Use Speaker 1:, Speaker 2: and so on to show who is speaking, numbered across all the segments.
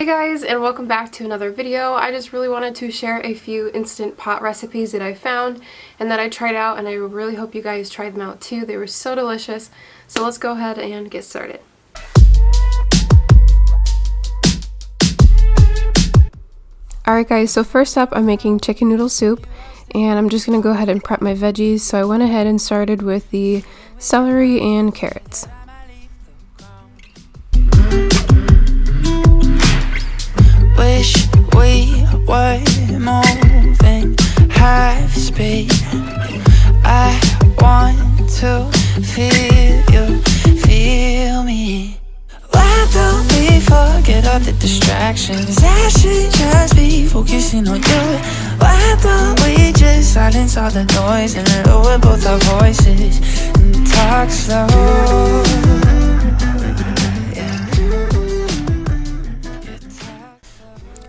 Speaker 1: Hey guys, and welcome back to another video. I just really wanted to share a few instant pot recipes that I found and that I tried out, and I really hope you guys tried them out too. They were so delicious. So let's go ahead and get started. Alright guys, so first up I'm making chicken noodle soup, and I'm just going to go ahead and prep my veggies. So I went ahead and started with the celery and carrots.
Speaker 2: Wish we were moving half speed. I want to feel you, feel me. Why don't we forget all the distractions? I should just be focusing on you. Why don't we just silence all the noise and lower both our voices and talk slow?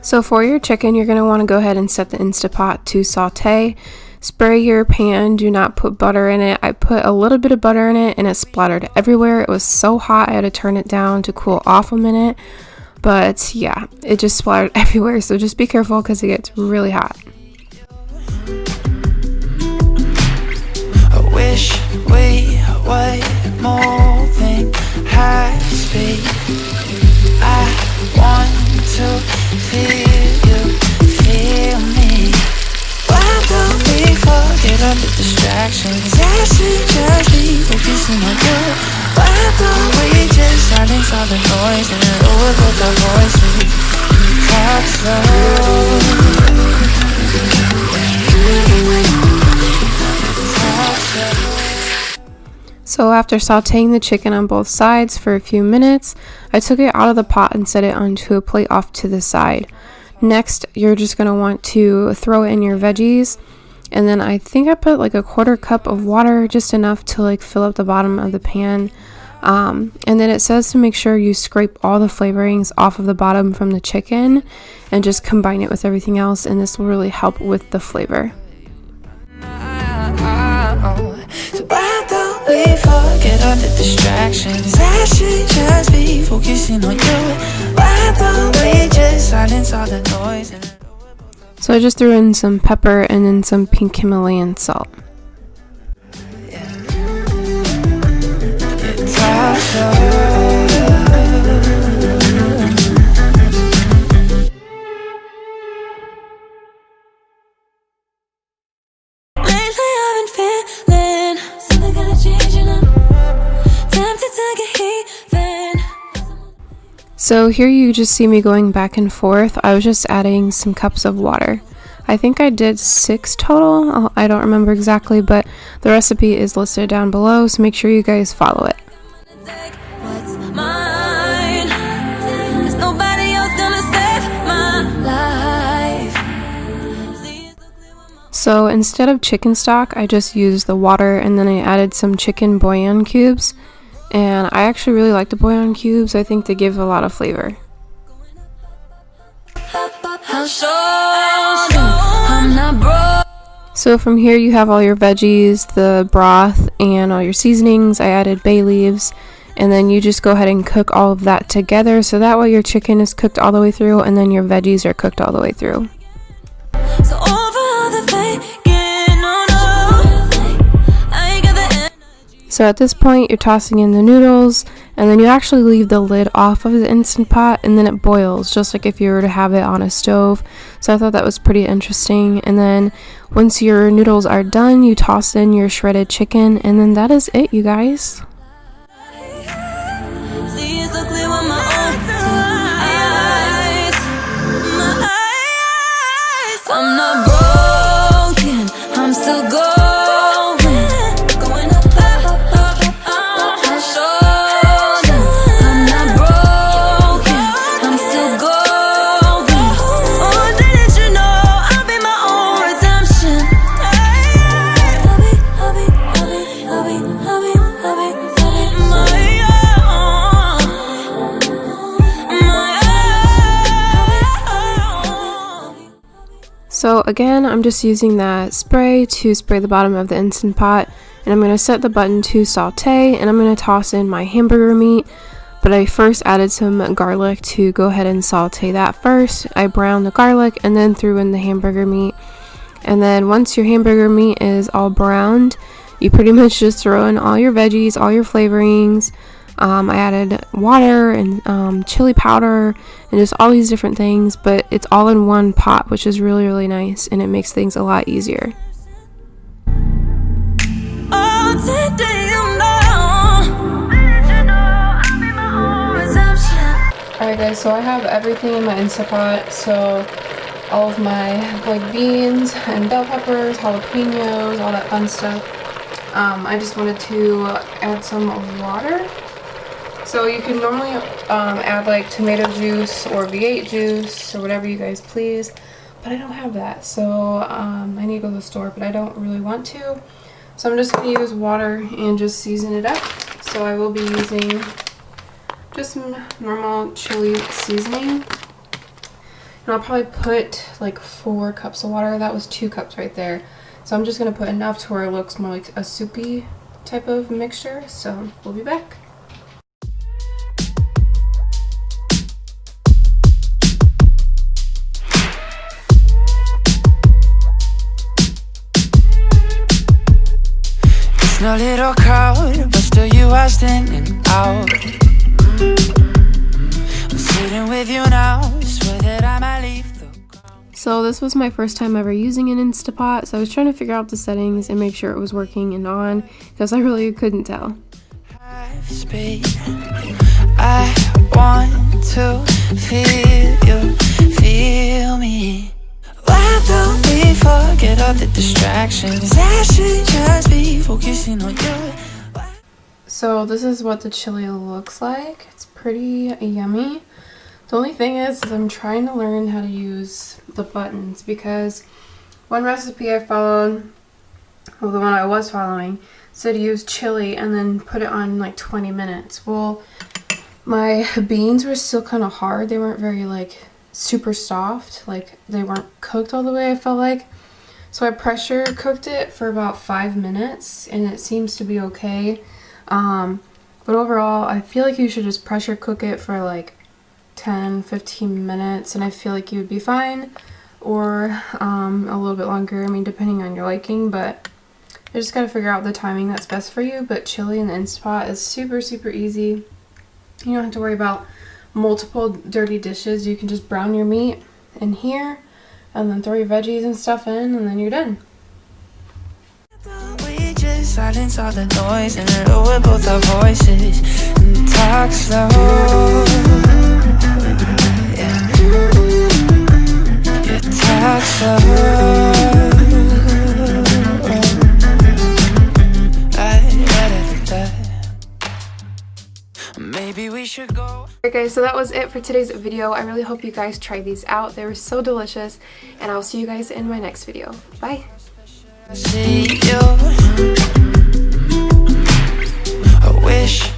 Speaker 1: So for your chicken, you're going to want to go ahead and set the Instant Pot to saute. Spray your pan, do not put butter in it. I put a little bit of butter in it and it splattered everywhere. It was so hot I had to turn it down to cool off a minute. But yeah, it just splattered everywhere, so just be careful because it gets really hot.
Speaker 2: I wish we were moving high speed. I want to feel you, feel me. Why don't we forget all the distractions? I should just be focusing on you. Why don't we just silence all the noise and lower both our voices and talk slow?
Speaker 1: So after sauteing the chicken on both sides for a few minutes, I took it out of the pot and set it onto a plate off to the side. Next, you're just going to want to throw in your veggies, and then I think I put like a 1/4 cup of water, just enough to like fill up the bottom of the pan. And then it says to make sure you scrape all the flavorings off of the bottom from the chicken and just combine it with everything else, and this will really help with the flavor.
Speaker 2: We forget all the distractions. I should just be focusing on you. Why don't we just silence all the noise?
Speaker 1: So I just threw in some pepper and then some pink Himalayan salt. So here you just see me going back and forth. I was just adding some cups of water. I think I did 6 total. I don't remember exactly, but the recipe is listed down below, so make sure you guys follow it. So instead of chicken stock, I just used the water, and then I added some chicken bouillon cubes. And I actually really like the bouillon cubes. I think they give a lot of flavor. So from here you have all your veggies, the broth, and all your seasonings. I added bay leaves, and then you just go ahead and cook all of that together, so that way your chicken is cooked all the way through and then your veggies are cooked all the way through. So at this point, you're tossing in the noodles, and then you actually leave the lid off of the Instant Pot, and then it boils, just like if you were to have it on a stove. So I thought that was pretty interesting. And then once your noodles are done, you toss in your shredded chicken, and then that is it, you guys.
Speaker 2: I'm not broken, I'm still going.
Speaker 1: So again, I'm just using that spray to spray the bottom of the Instant Pot, and I'm going to set the button to saute, and I'm going to toss in my hamburger meat. but I first added some garlic to go ahead and saute that first. I browned the garlic and then threw in the hamburger meat. And then once your hamburger meat is all browned, you pretty much just throw in all your veggies, all your flavorings. I added water and chili powder and just all these different things, but it's all in one pot, which is really, really nice, and it makes things a lot easier. Alright guys, so I have everything in my Instapot, so all of my like beans and bell peppers, jalapenos, all that fun stuff. I just wanted to add some water. So you can normally add like tomato juice or V8 juice or whatever you guys please, but I don't have that, so I need to go to the store, but I don't really want to. So I'm just going to use water and just season it up. So I will be using just some normal chili seasoning. And I'll probably put like 4 cups of water. That was 2 cups right there. So I'm just going to put enough to where it looks more like a soupy type of mixture. So we'll be back.
Speaker 2: It's no little crowd, but still you are standing out. I'm sitting with you now, swear that I might leave.
Speaker 1: So this was my first time ever using an Instapot, so I was trying to figure out the settings and make sure it was working and on, because I really couldn't tell.
Speaker 2: I want to feel you, feel me. Why don't we forget all the distractions? I should just be focusing on you.
Speaker 1: So this is what the chili looks like. It's pretty yummy. The only thing is I'm trying to learn how to use the buttons, because one recipe I followed, well, the one I was following, said use chili and then put it on like 20 minutes. Well, my beans were still kind of hard. They weren't very like super soft. Like they weren't cooked all the way, I felt like. So I pressure cooked it for about 5 minutes and it seems to be okay. But overall, I feel like you should just pressure cook it for like 10-15 minutes and I feel like you would be fine, or a little bit longer, I mean depending on your liking, but you just gotta figure out the timing that's best for you. But chili in the Instapot is super easy. You don't have to worry about multiple dirty dishes. You can just brown your meat in here and then throw your veggies and stuff in and then you're done.
Speaker 2: We just silence all the noise and lower both our voices and talk slow. You talk slow. Maybe we should go.
Speaker 1: Alright guys, so that was it for today's video. I really hope you guys try these out. They were so delicious, and I'll see you guys in my next video. Bye!
Speaker 2: See you. I wish